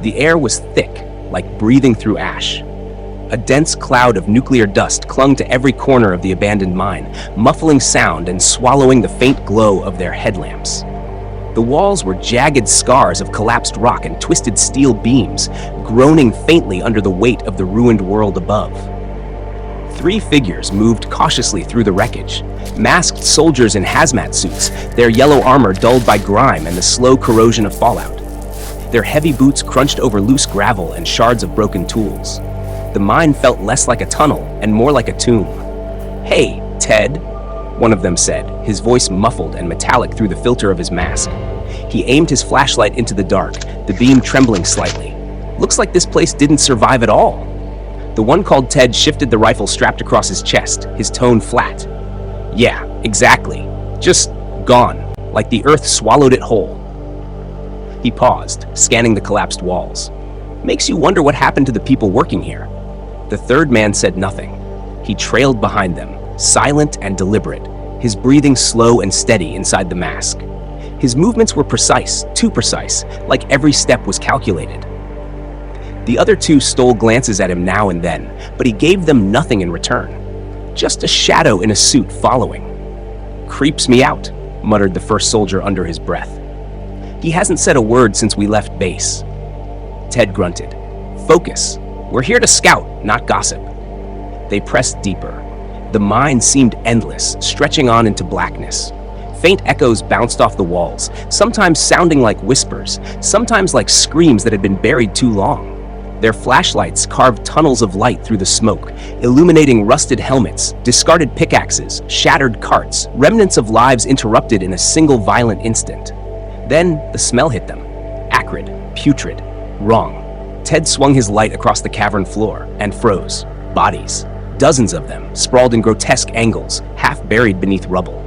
The air was thick, like breathing through ash. A dense cloud of nuclear dust clung to every corner of the abandoned mine, muffling sound and swallowing the faint glow of their headlamps. The walls were jagged scars of collapsed rock and twisted steel beams, groaning faintly under the weight of the ruined world above. 3 figures moved cautiously through the wreckage, masked soldiers in hazmat suits, their yellow armor dulled by grime and the slow corrosion of fallout. Their heavy boots crunched over loose gravel and shards of broken tools. The mine felt less like a tunnel and more like a tomb. "Hey, Ted," one of them said, his voice muffled and metallic through the filter of his mask. He aimed his flashlight into the dark, the beam trembling slightly. "Looks like this place didn't survive at all." The one called Ted shifted the rifle strapped across his chest, his tone flat. "Yeah, exactly. Just gone, like the earth swallowed it whole." He paused, scanning the collapsed walls. "Makes you wonder what happened to the people working here." The third man said nothing. He trailed behind them, silent and deliberate, his breathing slow and steady inside the mask. His movements were precise, too precise, like every step was calculated. The other 2 stole glances at him now and then, but he gave them nothing in return. Just a shadow in a suit following. "Creeps me out," muttered the first soldier under his breath. "He hasn't said a word since we left base." Ted grunted. "Focus. We're here to scout, not gossip." They pressed deeper. The mine seemed endless, stretching on into blackness. Faint echoes bounced off the walls, sometimes sounding like whispers, sometimes like screams that had been buried too long. Their flashlights carved tunnels of light through the smoke, illuminating rusted helmets, discarded pickaxes, shattered carts, remnants of lives interrupted in a single violent instant. Then the smell hit them. Acrid, putrid, wrong. Ted swung his light across the cavern floor and froze. Bodies. Dozens of them, sprawled in grotesque angles, half buried beneath rubble.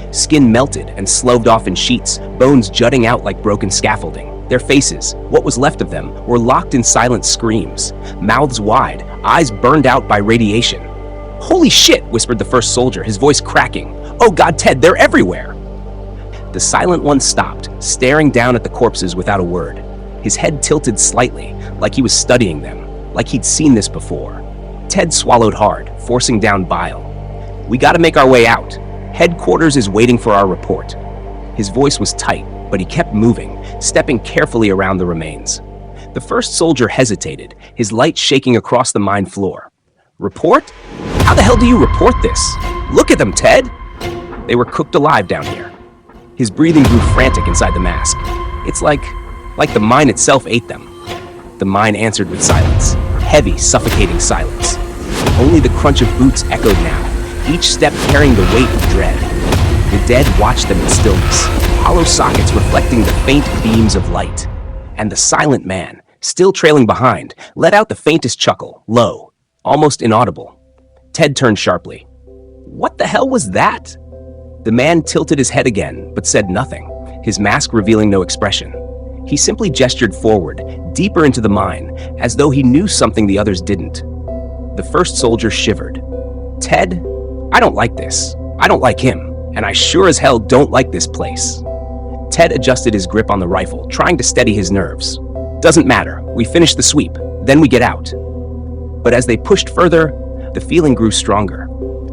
Skin melted and sloughed off in sheets, bones jutting out like broken scaffolding. Their faces, what was left of them, were locked in silent screams, mouths wide, eyes burned out by radiation. "Holy shit," whispered the first soldier, his voice cracking. "Oh God, Ted, they're everywhere!" The silent one stopped, staring down at the corpses without a word. His head tilted slightly, like he was studying them, like he'd seen this before. Ted swallowed hard, forcing down bile. "We gotta make our way out. Headquarters is waiting for our report." His voice was tight, but he kept moving, stepping carefully around the remains. The first soldier hesitated, his light shaking across the mine floor. "Report? How the hell do you report this? Look at them, Ted!" They were cooked alive down here. His breathing grew frantic inside the mask. "It's like the mine itself ate them." The mine answered with silence. Heavy, suffocating silence. Only the crunch of boots echoed now, each step carrying the weight of dread. The dead watched them in stillness, hollow sockets reflecting the faint beams of light. And the silent man, still trailing behind, let out the faintest chuckle, low, almost inaudible. Ted turned sharply. "What the hell was that?" The man tilted his head again, but said nothing, his mask revealing no expression. He simply gestured forward, deeper into the mine, as though he knew something the others didn't. The first soldier shivered. "Ted, I don't like this. I don't like him, and I sure as hell don't like this place." Ted adjusted his grip on the rifle, trying to steady his nerves. "Doesn't matter. We finish the sweep, then we get out." But as they pushed further, the feeling grew stronger.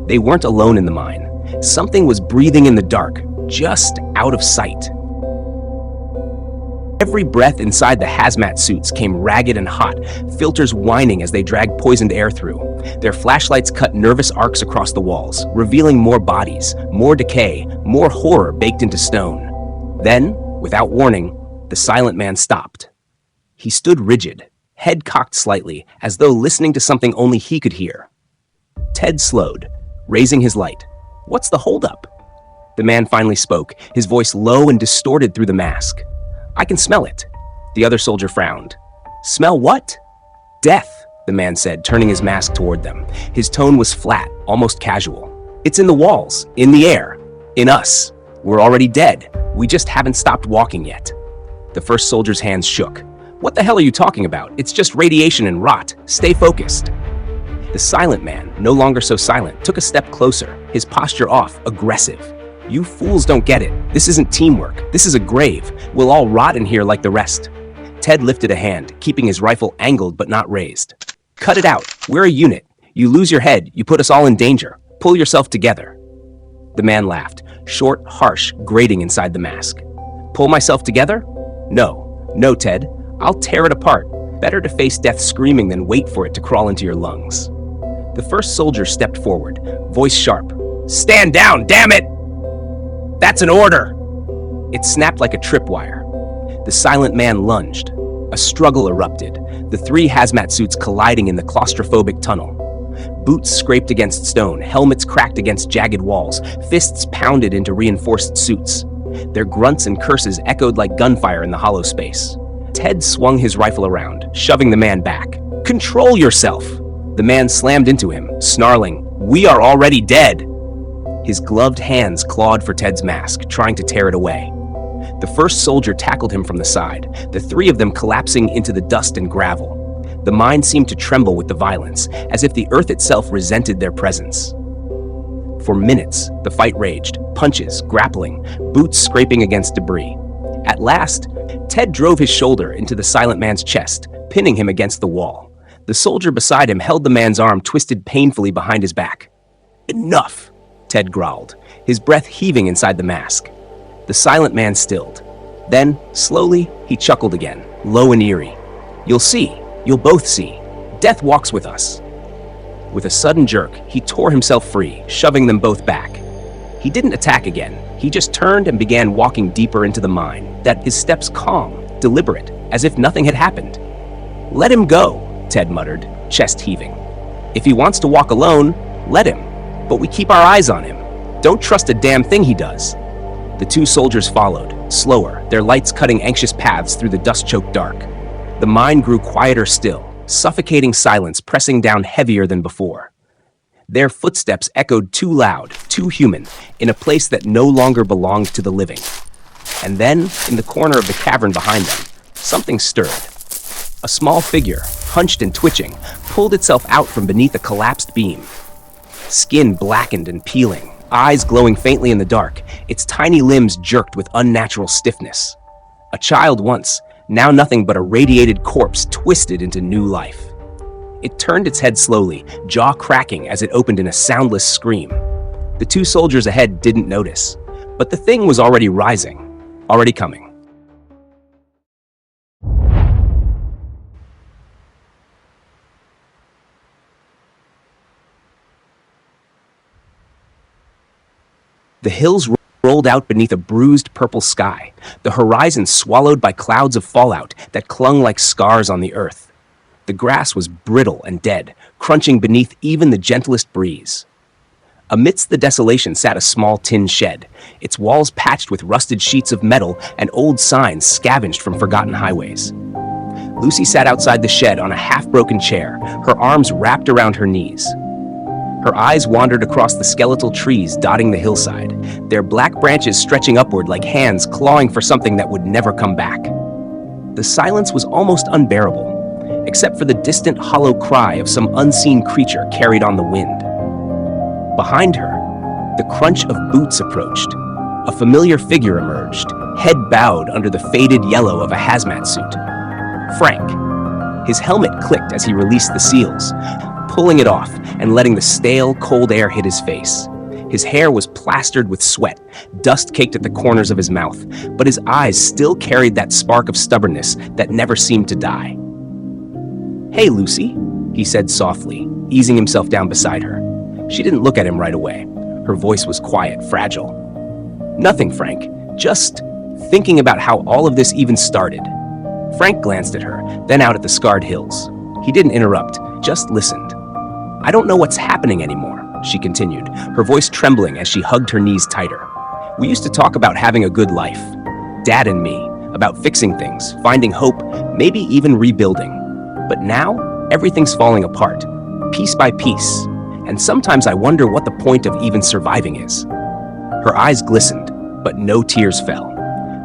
They weren't alone in the mine. Something was breathing in the dark, just out of sight. Every breath inside the hazmat suits came ragged and hot, filters whining as they dragged poisoned air through. Their flashlights cut nervous arcs across the walls, revealing more bodies, more decay, more horror baked into stone. Then, without warning, the silent man stopped. He stood rigid, head cocked slightly, as though listening to something only he could hear. Ted slowed, raising his light. "What's the holdup?" The man finally spoke, his voice low and distorted through the mask. "I can smell it." The other soldier frowned. "Smell what?" "Death," the man said, turning his mask toward them. His tone was flat, almost casual. "It's in the walls, in the air, in us. We're already dead. We just haven't stopped walking yet." The first soldier's hands shook. "What the hell are you talking about? It's just radiation and rot. Stay focused." The silent man, no longer so silent, took a step closer, his posture off, aggressive. "You fools don't get it. This isn't teamwork. This is a grave. We'll all rot in here like the rest." Ted lifted a hand, keeping his rifle angled but not raised. Cut it out. We're a unit. You lose your head, you put us all in danger. Pull yourself together. The man laughed, short, harsh, grating inside the mask. Pull myself together? No, Ted. I'll tear it apart. Better to face death screaming than wait for it to crawl into your lungs. The first soldier stepped forward, voice sharp. Stand down, damn it! That's an order! It snapped like a tripwire. The silent man lunged. A struggle erupted, the three hazmat suits colliding in the claustrophobic tunnel. Boots scraped against stone, helmets cracked against jagged walls, fists pounded into reinforced suits. Their grunts and curses echoed like gunfire in the hollow space. Ted swung his rifle around, shoving the man back. Control yourself! The man slammed into him, snarling, We are already dead! His gloved hands clawed for Ted's mask, trying to tear it away. The first soldier tackled him from the side, the three of them collapsing into the dust and gravel. The mine seemed to tremble with the violence, as if the earth itself resented their presence. For minutes, the fight raged, punches, grappling, boots scraping against debris. At last, Ted drove his shoulder into the silent man's chest, pinning him against the wall. The soldier beside him held the man's arm twisted painfully behind his back. Enough, Ted growled, his breath heaving inside the mask. The silent man stilled. Then, slowly, he chuckled again, low and eerie. You'll see. You'll both see. Death walks with us. With a sudden jerk, he tore himself free, shoving them both back. He didn't attack again. He just turned and began walking deeper into the mine, his steps calm, deliberate, as if nothing had happened. Let him go, Ted muttered, chest heaving. If he wants to walk alone, let him. But we keep our eyes on him. Don't trust a damn thing he does. The two soldiers followed, slower, their lights cutting anxious paths through the dust-choked dark. The mine grew quieter still, suffocating silence pressing down heavier than before. Their footsteps echoed too loud, too human, in a place that no longer belonged to the living. And then, in the corner of the cavern behind them, something stirred. A small figure, hunched and twitching, pulled itself out from beneath a collapsed beam. Skin blackened and peeling, eyes glowing faintly in the dark, its tiny limbs jerked with unnatural stiffness. A child once, now nothing but a radiated corpse twisted into new life. It turned its head slowly, jaw cracking as it opened in a soundless scream. The two soldiers ahead didn't notice, but the thing was already rising, already coming. The hills rolled out beneath a bruised purple sky, the horizon swallowed by clouds of fallout that clung like scars on the earth. The grass was brittle and dead, crunching beneath even the gentlest breeze. Amidst the desolation sat a small tin shed, its walls patched with rusted sheets of metal and old signs scavenged from forgotten highways. Lucy sat outside the shed on a half-broken chair, her arms wrapped around her knees. Her eyes wandered across the skeletal trees dotting the hillside, their black branches stretching upward like hands clawing for something that would never come back. The silence was almost unbearable, except for the distant hollow cry of some unseen creature carried on the wind. Behind her, the crunch of boots approached. A familiar figure emerged, head bowed under the faded yellow of a hazmat suit. Frank. His helmet clicked as he released the seals, pulling it off and letting the stale, cold air hit his face. His hair was plastered with sweat, dust caked at the corners of his mouth, but his eyes still carried that spark of stubbornness that never seemed to die. "Hey, Lucy," he said softly, easing himself down beside her. She didn't look at him right away. Her voice was quiet, fragile. "Nothing, Frank. Just thinking about how all of this even started." Frank glanced at her, then out at the scarred hills. He didn't interrupt, just listened. "I don't know what's happening anymore," she continued, her voice trembling as she hugged her knees tighter. "We used to talk about having a good life. Dad and me, about fixing things, finding hope, maybe even rebuilding. But now, everything's falling apart, piece by piece. And sometimes I wonder what the point of even surviving is." Her eyes glistened, but no tears fell.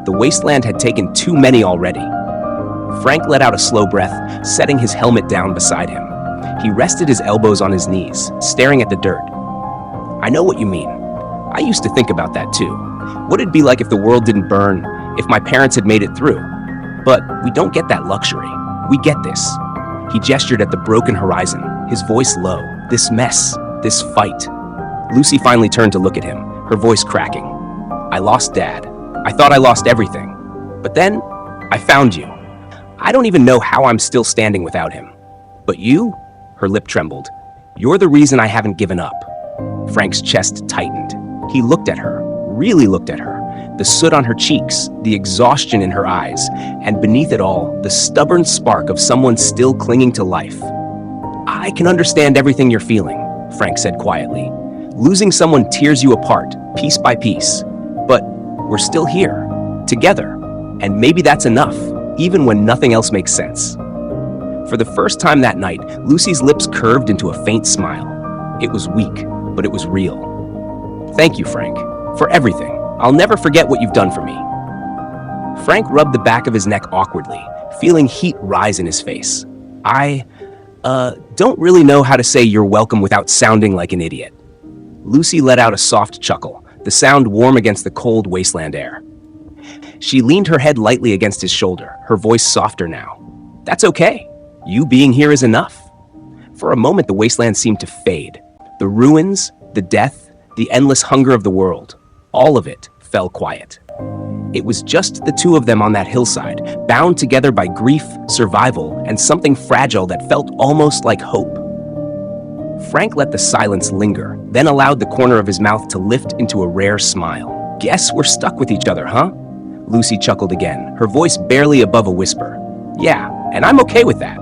The wasteland had taken too many already. Frank let out a slow breath, setting his helmet down beside him. He rested his elbows on his knees, staring at the dirt. "I know what you mean. I used to think about that too. What it'd be like if the world didn't burn, if my parents had made it through. But we don't get that luxury. We get this. He gestured at the broken horizon, his voice low. This mess, this fight. Lucy finally turned to look at him, her voice cracking. I lost Dad. I thought I lost everything. But then, I found you. I don't even know how I'm still standing without him. But you? Her lip trembled. You're the reason I haven't given up. Frank's chest tightened. He looked at her, really looked at her. The soot on her cheeks, the exhaustion in her eyes, and beneath it all, the stubborn spark of someone still clinging to life. I can understand everything you're feeling, Frank said quietly. Losing someone tears you apart, piece by piece. But we're still here, together. And maybe that's enough, even when nothing else makes sense. For the first time that night, Lucy's lips curved into a faint smile. It was weak, but it was real. Thank you, Frank, for everything. I'll never forget what you've done for me. Frank rubbed the back of his neck awkwardly, feeling heat rise in his face. I don't really know how to say you're welcome without sounding like an idiot. Lucy let out a soft chuckle, the sound warm against the cold wasteland air. She leaned her head lightly against his shoulder, her voice softer now. That's okay. You being here is enough. For a moment, the wasteland seemed to fade. The ruins, the death, the endless hunger of the world, all of it fell quiet. It was just the two of them on that hillside, bound together by grief, survival, and something fragile that felt almost like hope. Frank let the silence linger, then allowed the corner of his mouth to lift into a rare smile. Guess we're stuck with each other, huh? Lucy chuckled again, her voice barely above a whisper. Yeah, and I'm okay with that.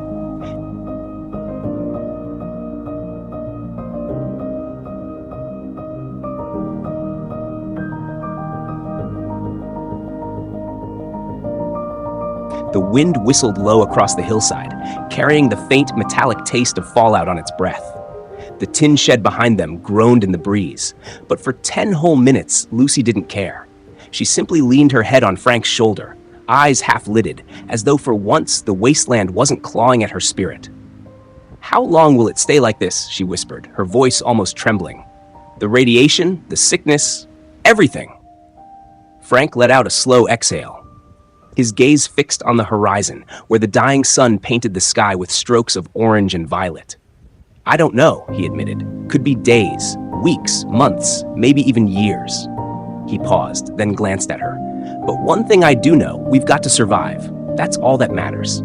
The wind whistled low across the hillside, carrying the faint metallic taste of fallout on its breath. The tin shed behind them groaned in the breeze, but for 10 whole minutes, Lucy didn't care. She simply leaned her head on Frank's shoulder, eyes half-lidded, as though for once the wasteland wasn't clawing at her spirit. How long will it stay like this, she whispered, her voice almost trembling. The radiation, the sickness, everything. Frank let out a slow exhale, his gaze fixed on the horizon, where the dying sun painted the sky with strokes of orange and violet. I don't know, he admitted. Could be days, weeks, months, maybe even years. He paused, then glanced at her. But one thing I do know, we've got to survive. That's all that matters.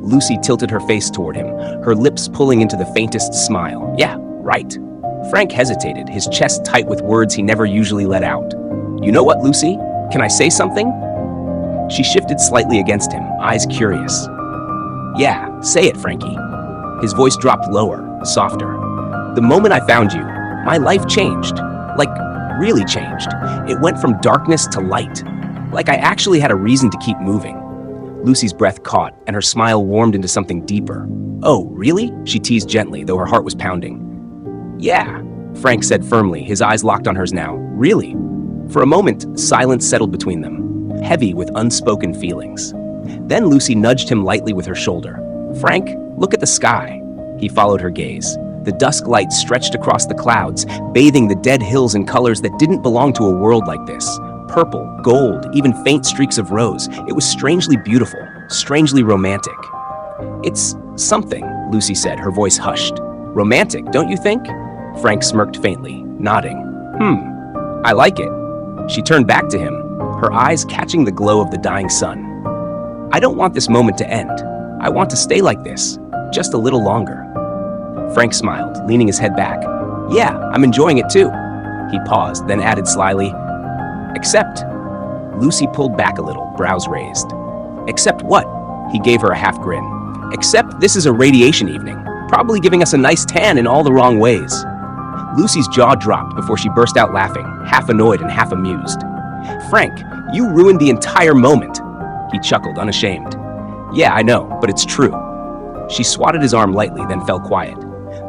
Lucy tilted her face toward him, her lips pulling into the faintest smile. Yeah, right. Frank hesitated, his chest tight with words he never usually let out. You know what, Lucy? Can I say something? She shifted slightly against him, eyes curious. Yeah, say it, Frankie. His voice dropped lower, softer. The moment I found you, my life changed. Like, really changed. It went from darkness to light. Like I actually had a reason to keep moving. Lucy's breath caught, and her smile warmed into something deeper. Oh, really? She teased gently, though her heart was pounding. Yeah, Frank said firmly, his eyes locked on hers now. Really? For a moment, silence settled between them, heavy with unspoken feelings. Then Lucy nudged him lightly with her shoulder. Frank, look at the sky. He followed her gaze. The dusk light stretched across the clouds, bathing the dead hills in colors that didn't belong to a world like this. Purple, gold, even faint streaks of rose. It was strangely beautiful, strangely romantic. It's something, Lucy said, her voice hushed. Romantic, don't you think? Frank smirked faintly, nodding. I like it. She turned back to him, her eyes catching the glow of the dying sun. I don't want this moment to end. I want to stay like this, just a little longer. Frank smiled, leaning his head back. Yeah, I'm enjoying it too. He paused, then added slyly, except. Lucy pulled back a little, brows raised. Except what? He gave her a half grin. Except this is a radiation evening, probably giving us a nice tan in all the wrong ways. Lucy's jaw dropped before she burst out laughing, half annoyed and half amused. Frank, you ruined the entire moment. He chuckled, unashamed. Yeah, I know, but it's true. She swatted his arm lightly, then fell quiet.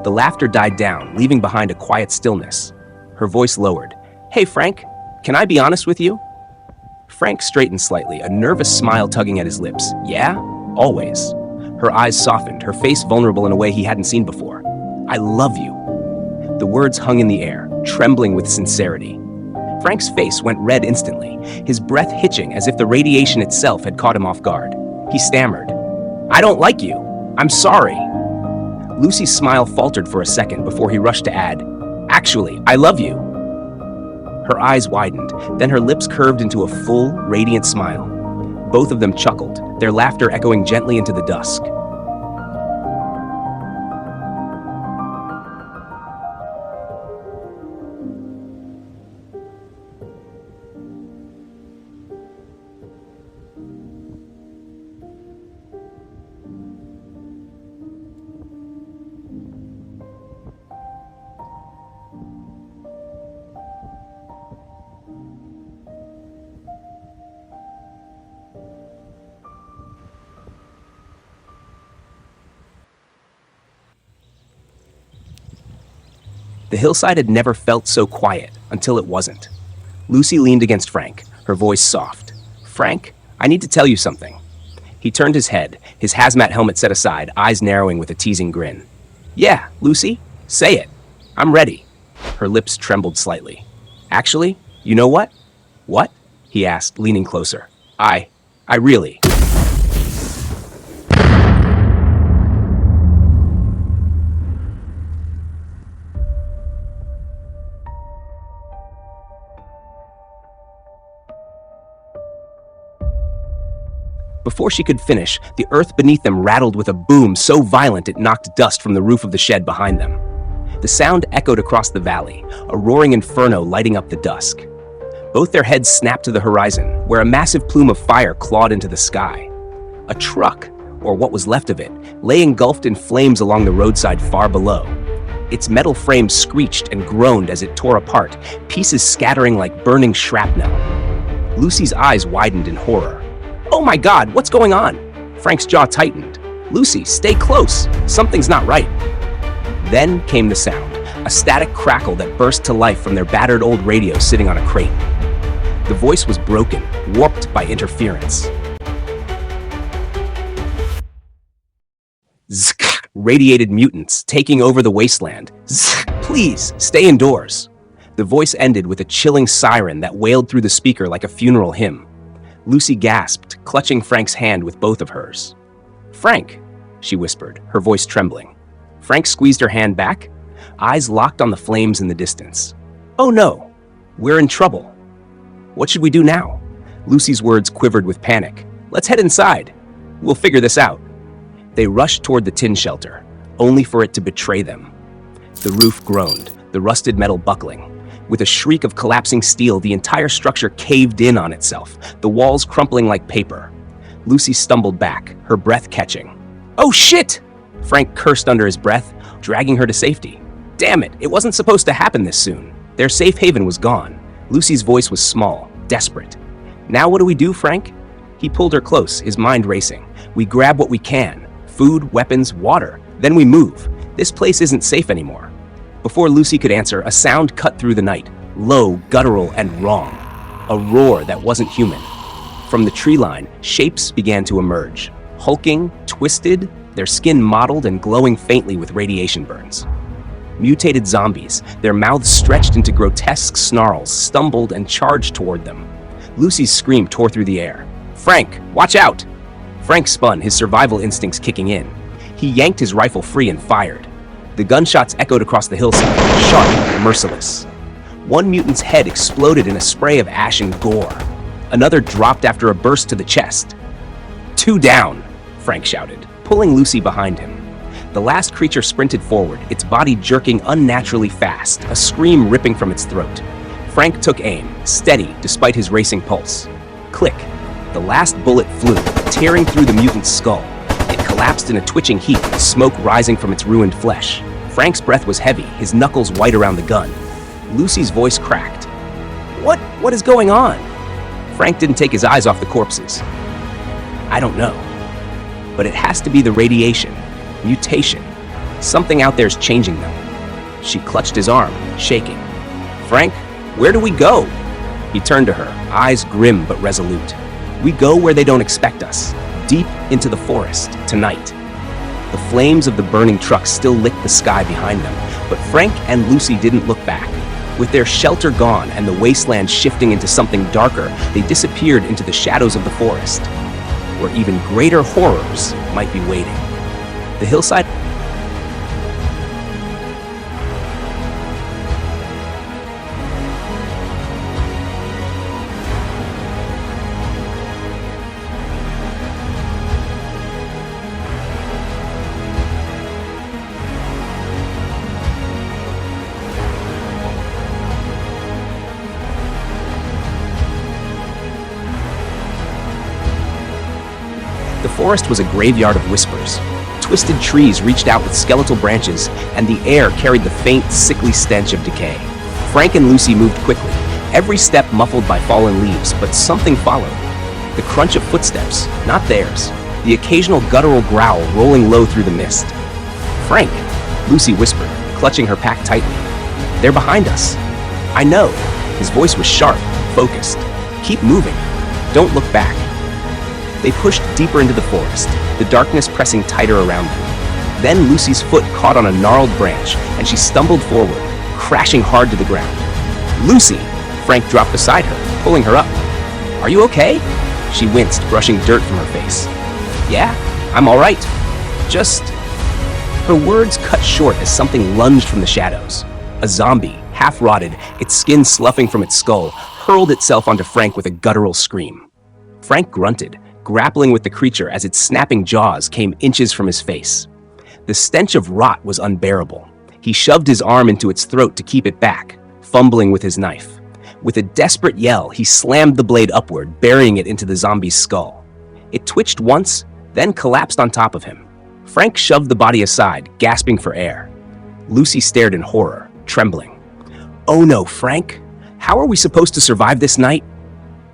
The laughter died down, leaving behind a quiet stillness. Her voice lowered. Hey, Frank, can I be honest with you? Frank straightened slightly, a nervous smile tugging at his lips. Yeah? Always. Her eyes softened, her face vulnerable in a way he hadn't seen before. I love you. The words hung in the air, trembling with sincerity. Frank's face went red instantly, his breath hitching as if the radiation itself had caught him off guard. He stammered. I don't like you. I'm sorry. Lucy's smile faltered for a second before he rushed to add, Actually, I love you. Her eyes widened, then her lips curved into a full, radiant smile. Both of them chuckled, their laughter echoing gently into the dusk. The hillside had never felt so quiet until it wasn't. Lucy leaned against Frank, her voice soft. Frank, I need to tell you something. He turned his head, his hazmat helmet set aside, eyes narrowing with a teasing grin. Yeah, Lucy, say it. I'm ready. Her lips trembled slightly. Actually, you know what? What? He asked, leaning closer. I really... Before she could finish, the earth beneath them rattled with a boom so violent it knocked dust from the roof of the shed behind them. The sound echoed across the valley, a roaring inferno lighting up the dusk. Both their heads snapped to the horizon, where a massive plume of fire clawed into the sky. A truck, or what was left of it, lay engulfed in flames along the roadside far below. Its metal frame screeched and groaned as it tore apart, pieces scattering like burning shrapnel. Lucy's eyes widened in horror. Oh my God, what's going on? Frank's jaw tightened. Lucy, stay close. Something's not right. Then came the sound, a static crackle that burst to life from their battered old radio sitting on a crate. The voice was broken, warped by interference. Zzz, radiated mutants, taking over the wasteland. Zzz, please, stay indoors. The voice ended with a chilling siren that wailed through the speaker like a funeral hymn. Lucy gasped, clutching Frank's hand with both of hers. Frank, she whispered, her voice trembling. Frank squeezed her hand back, eyes locked on the flames in the distance. Oh no, we're in trouble. What should we do now? Lucy's words quivered with panic. Let's head inside. We'll figure this out. They rushed toward the tin shelter, only for it to betray them. The roof groaned, the rusted metal buckling. With a shriek of collapsing steel, the entire structure caved in on itself, the walls crumpling like paper. Lucy stumbled back, her breath catching. Oh shit! Frank cursed under his breath, dragging her to safety. Damn it, it wasn't supposed to happen this soon. Their safe haven was gone. Lucy's voice was small, desperate. Now what do we do, Frank? He pulled her close, his mind racing. We grab what we can. Food, weapons, water. Then we move. This place isn't safe anymore. Before Lucy could answer, a sound cut through the night, low, guttural, and wrong. A roar that wasn't human. From the tree line, shapes began to emerge, hulking, twisted, their skin mottled and glowing faintly with radiation burns. Mutated zombies, their mouths stretched into grotesque snarls, stumbled and charged toward them. Lucy's scream tore through the air. Frank, watch out! Frank spun, his survival instincts kicking in. He yanked his rifle free and fired. The gunshots echoed across the hillside, sharp and merciless. One mutant's head exploded in a spray of ash and gore. Another dropped after a burst to the chest. Two down, Frank shouted, pulling Lucy behind him. The last creature sprinted forward, its body jerking unnaturally fast, a scream ripping from its throat. Frank took aim, steady despite his racing pulse. Click. The last bullet flew, tearing through the mutant's skull. It collapsed in a twitching heap, smoke rising from its ruined flesh. Frank's breath was heavy, his knuckles white around the gun. Lucy's voice cracked. What is going on? Frank didn't take his eyes off the corpses. I don't know. But it has to be the radiation. Mutation. Something out there's changing them. She clutched his arm, shaking. Frank, where do we go? He turned to her, eyes grim but resolute. We go where they don't expect us, deep into the forest, tonight. The flames of the burning truck still licked the sky behind them, but Frank and Lucy didn't look back. With their shelter gone and the wasteland shifting into something darker, they disappeared into the shadows of the forest. where even greater horrors might be waiting. The hillside. The forest was a graveyard of whispers. Twisted trees reached out with skeletal branches, and the air carried the faint, sickly stench of decay. Frank and Lucy moved quickly, every step muffled by fallen leaves, but something followed. The crunch of footsteps, not theirs. The occasional guttural growl rolling low through the mist. "Frank," Lucy whispered, clutching her pack tightly. "They're behind us." "I know." His voice was sharp, focused. "Keep moving. Don't look back." They pushed deeper into the forest, the darkness pressing tighter around them. Then Lucy's foot caught on a gnarled branch, and she stumbled forward, crashing hard to the ground. "Lucy!" Frank dropped beside her, pulling her up. "Are you okay?" She winced, brushing dirt from her face. "Yeah, I'm all right. Just..." Her words cut short as something lunged from the shadows. A zombie, half-rotted, its skin sloughing from its skull, hurled itself onto Frank with a guttural scream. Frank grunted, grappling with the creature as its snapping jaws came inches from his face. The stench of rot was unbearable. He shoved his arm into its throat to keep it back, fumbling with his knife. With a desperate yell, he slammed the blade upward, burying it into the zombie's skull. It twitched once, then collapsed on top of him. Frank shoved the body aside, gasping for air. Lucy stared in horror, trembling. "Oh no, Frank! How are we supposed to survive this night?"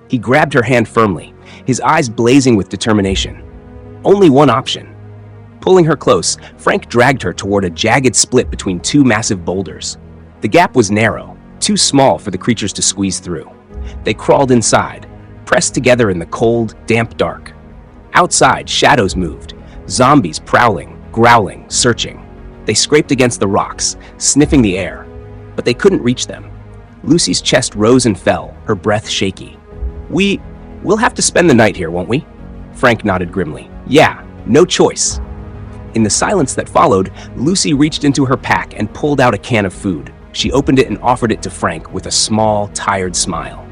He grabbed her hand firmly, his eyes blazing with determination. Only one option. Pulling her close, Frank dragged her toward a jagged split between two massive boulders. The gap was narrow, too small for the creatures to squeeze through. They crawled inside, pressed together in the cold, damp dark. Outside, shadows moved, zombies prowling, growling, searching. They scraped against the rocks, sniffing the air, but they couldn't reach them. Lucy's chest rose and fell, her breath shaky. We'll have to spend the night here, won't we?" Frank nodded grimly. "Yeah, no choice." In the silence that followed, Lucy reached into her pack and pulled out a can of food. She opened it and offered it to Frank with a small, tired smile.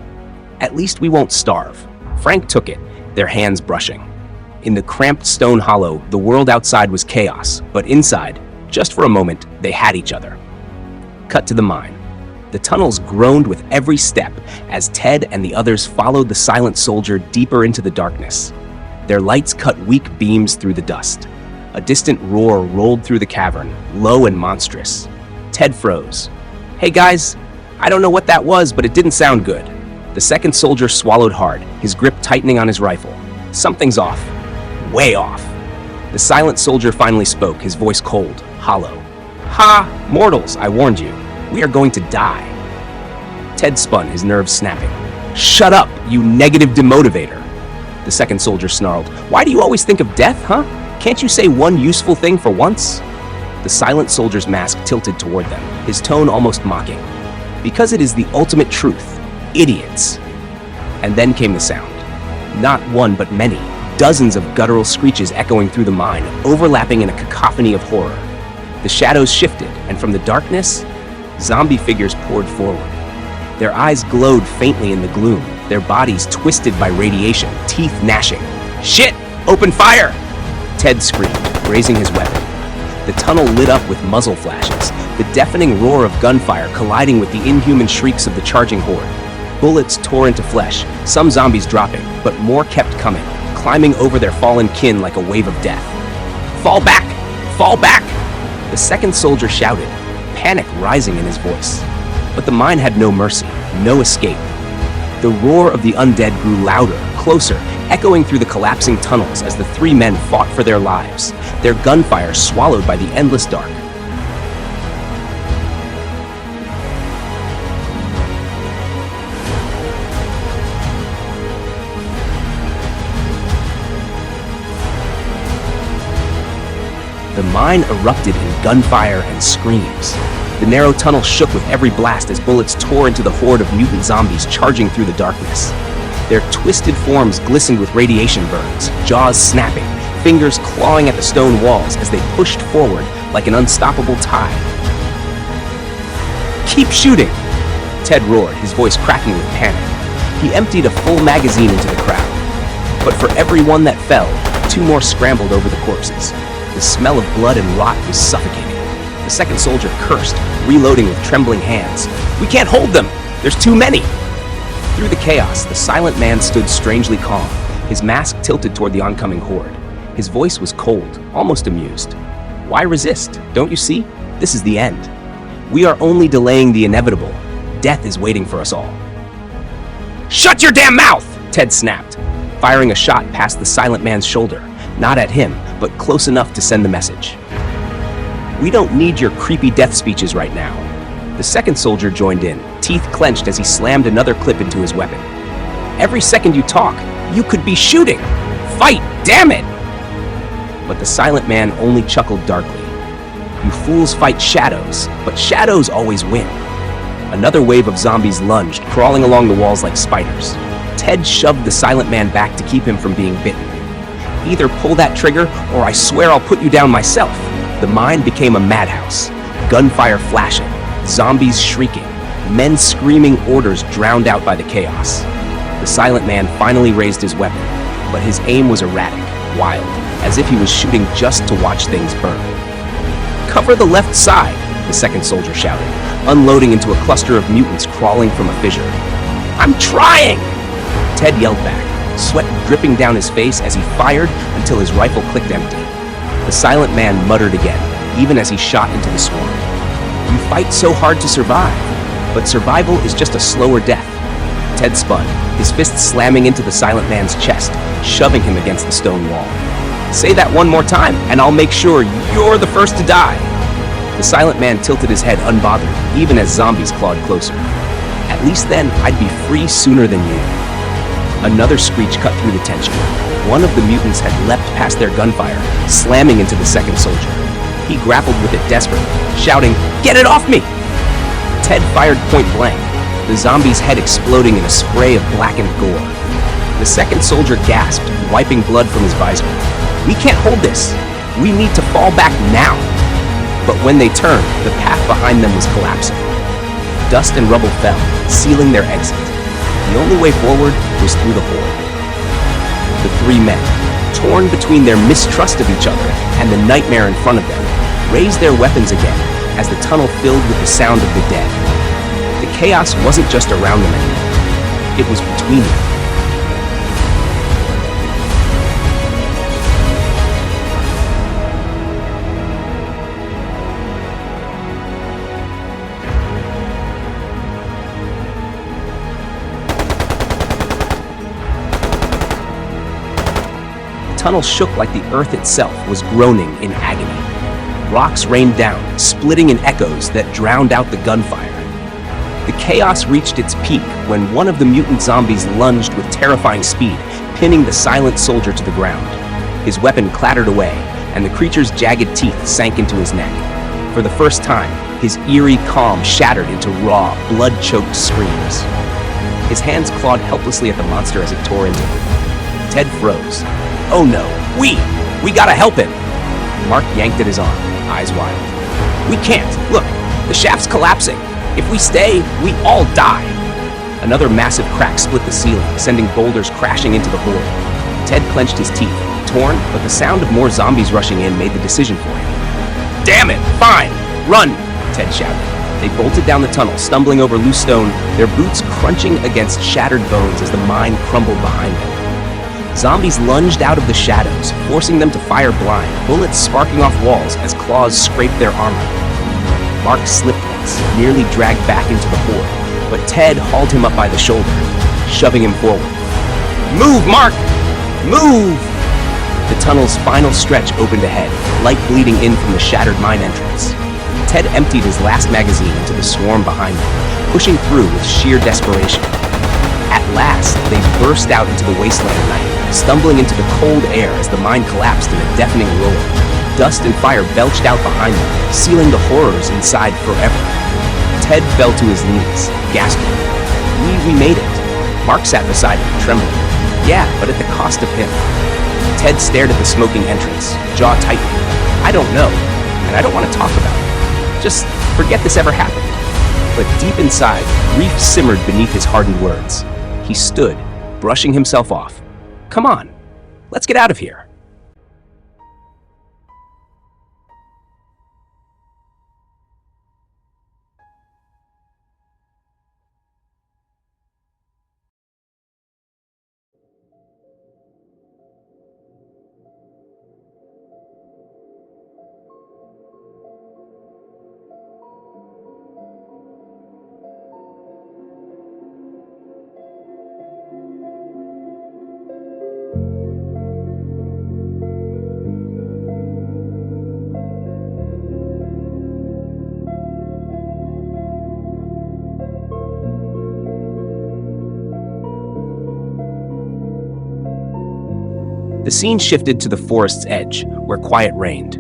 "At least we won't starve." Frank took it, their hands brushing. In the cramped stone hollow, the world outside was chaos, but inside, just for a moment, they had each other. Cut to the mine. The tunnels groaned with every step as Ted and the others followed the silent soldier deeper into the darkness. Their lights cut weak beams through the dust. A distant roar rolled through the cavern, low and monstrous. Ted froze. "Hey guys, I don't know what that was, but it didn't sound good." The second soldier swallowed hard, his grip tightening on his rifle. "Something's off. Way off." The silent soldier finally spoke, his voice cold, hollow. "Ha! Mortals, I warned you. We are going to die." Ted spun, his nerves snapping. "Shut up, you negative demotivator." The second soldier snarled. "Why do you always think of death, huh? Can't you say one useful thing for once?" The silent soldier's mask tilted toward them, his tone almost mocking. "Because it is the ultimate truth. Idiots." And then came the sound. Not one, but many. Dozens of guttural screeches echoing through the mine, overlapping in a cacophony of horror. The shadows shifted, and from the darkness, zombie figures poured forward. Their eyes glowed faintly in the gloom, their bodies twisted by radiation, teeth gnashing. "Shit! Open fire!" Ted screamed, raising his weapon. The tunnel lit up with muzzle flashes, the deafening roar of gunfire colliding with the inhuman shrieks of the charging horde. Bullets tore into flesh, some zombies dropping, but more kept coming, climbing over their fallen kin like a wave of death. "Fall back! Fall back!" The second soldier shouted, panic rising in his voice. But the mine had no mercy, no escape. The roar of the undead grew louder, closer, echoing through the collapsing tunnels as the three men fought for their lives, their gunfire swallowed by the endless dark. The mine erupted in gunfire and screams. The narrow tunnel shook with every blast as bullets tore into the horde of mutant zombies charging through the darkness. Their twisted forms glistened with radiation burns, jaws snapping, fingers clawing at the stone walls as they pushed forward like an unstoppable tide. "Keep shooting!" Ted roared, his voice cracking with panic. He emptied a full magazine into the crowd. But for every one that fell, 2 more scrambled over the corpses. The smell of blood and rot was suffocating. The second soldier cursed, reloading with trembling hands. "We can't hold them! There's too many!" Through the chaos, the silent man stood strangely calm, his mask tilted toward the oncoming horde. His voice was cold, almost amused. "Why resist? Don't you see? This is the end. We are only delaying the inevitable. Death is waiting for us all." "Shut your damn mouth!" Ted snapped, firing a shot past the silent man's shoulder, not at him, but close enough to send the message. "We don't need your creepy death speeches right now." The second soldier joined in, teeth clenched as he slammed another clip into his weapon. "Every second you talk, you could be shooting! Fight, damn it!" But the silent man only chuckled darkly. "You fools fight shadows, but shadows always win." Another wave of zombies lunged, crawling along the walls like spiders. Ted shoved the silent man back to keep him from being bitten. "Either pull that trigger, or I swear I'll put you down myself." The mine became a madhouse. Gunfire flashing, zombies shrieking, men screaming orders drowned out by the chaos. The silent man finally raised his weapon, but his aim was erratic, wild, as if he was shooting just to watch things burn. "Cover the left side," the second soldier shouted, unloading into a cluster of mutants crawling from a fissure. "I'm trying!" Ted yelled back, sweat dripping down his face as he fired until his rifle clicked empty. The silent man muttered again, even as he shot into the swarm. "You fight so hard to survive, but survival is just a slower death." Ted spun, his fist slamming into the silent man's chest, shoving him against the stone wall. "Say that one more time, and I'll make sure you're the first to die." The silent man tilted his head unbothered, even as zombies clawed closer. "At least then, I'd be free sooner than you." Another screech cut through the tension. One of the mutants had leapt past their gunfire, slamming into the second soldier. He grappled with it desperately, shouting, "Get it off me!" Ted fired point blank, the zombie's head exploding in a spray of blackened gore. The second soldier gasped, wiping blood from his visor. "We can't hold this. We need to fall back now." But when they turned, the path behind them was collapsing. Dust and rubble fell, sealing their exit. The only way forward was through the horde. The 3 men, torn between their mistrust of each other and the nightmare in front of them, raised their weapons again as the tunnel filled with the sound of the dead. The chaos wasn't just around them anymore. It was between them. The tunnel shook like the earth itself was groaning in agony. Rocks rained down, splitting in echoes that drowned out the gunfire. The chaos reached its peak when one of the mutant zombies lunged with terrifying speed, pinning the silent soldier to the ground. His weapon clattered away, and the creature's jagged teeth sank into his neck. For the first time, his eerie calm shattered into raw, blood-choked screams. His hands clawed helplessly at the monster as it tore into him. Ted froze. "Oh no, we gotta help him!" Mark yanked at his arm, eyes wide. "We can't! Look, the shaft's collapsing! If we stay, we all die!" Another massive crack split the ceiling, sending boulders crashing into the horde. Ted clenched his teeth, torn, but the sound of more zombies rushing in made the decision for him. "Damn it! Fine! Run!" Ted shouted. They bolted down the tunnel, stumbling over loose stone, their boots crunching against shattered bones as the mine crumbled behind them. Zombies lunged out of the shadows, forcing them to fire blind, bullets sparking off walls as claws scraped their armor. Mark slipped once, nearly dragged back into the horde, but Ted hauled him up by the shoulder, shoving him forward. "Move, Mark! Move!" The tunnel's final stretch opened ahead, light bleeding in from the shattered mine entrance. Ted emptied his last magazine into the swarm behind them, pushing through with sheer desperation. At last, they burst out into the wasteland night, stumbling into the cold air as the mine collapsed in a deafening roar. Dust and fire belched out behind them, sealing the horrors inside forever. Ted fell to his knees, gasping. We made it. Mark sat beside him, trembling. Yeah, but at the cost of him. Ted stared at the smoking entrance, jaw tightening. I don't know, and I don't want to talk about it. Just forget this ever happened. But deep inside, grief simmered beneath his hardened words. He stood, brushing himself off. Come on, let's get out of here. The scene shifted to the forest's edge, where quiet reigned.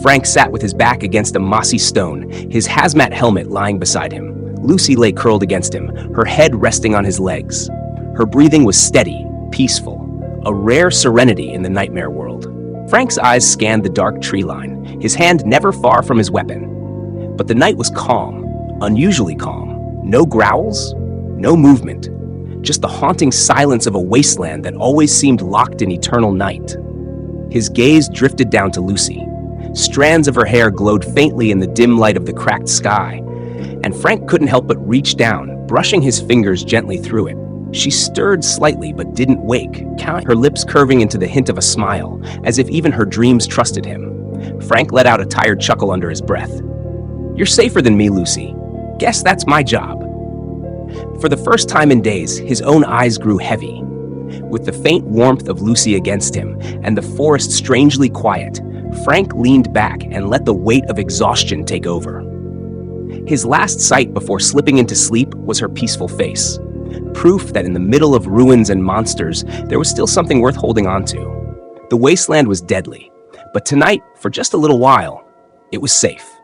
Frank sat with his back against a mossy stone, his hazmat helmet lying beside him. Lucy lay curled against him, her head resting on his legs. Her breathing was steady, peaceful, a rare serenity in the nightmare world. Frank's eyes scanned the dark tree line, his hand never far from his weapon. But the night was calm, unusually calm. No growls, no movement. Just the haunting silence of a wasteland that always seemed locked in eternal night. His gaze drifted down to Lucy. Strands of her hair glowed faintly in the dim light of the cracked sky, and Frank couldn't help but reach down, brushing his fingers gently through it. She stirred slightly but didn't wake, her lips curving into the hint of a smile, as if even her dreams trusted him. Frank let out a tired chuckle under his breath. You're safer than me, Lucy. Guess that's my job. For the first time in days, his own eyes grew heavy. With the faint warmth of Lucy against him and the forest strangely quiet, Frank leaned back and let the weight of exhaustion take over. His last sight before slipping into sleep was her peaceful face, proof that in the middle of ruins and monsters, there was still something worth holding on to. The wasteland was deadly, but tonight, for just a little while, it was safe.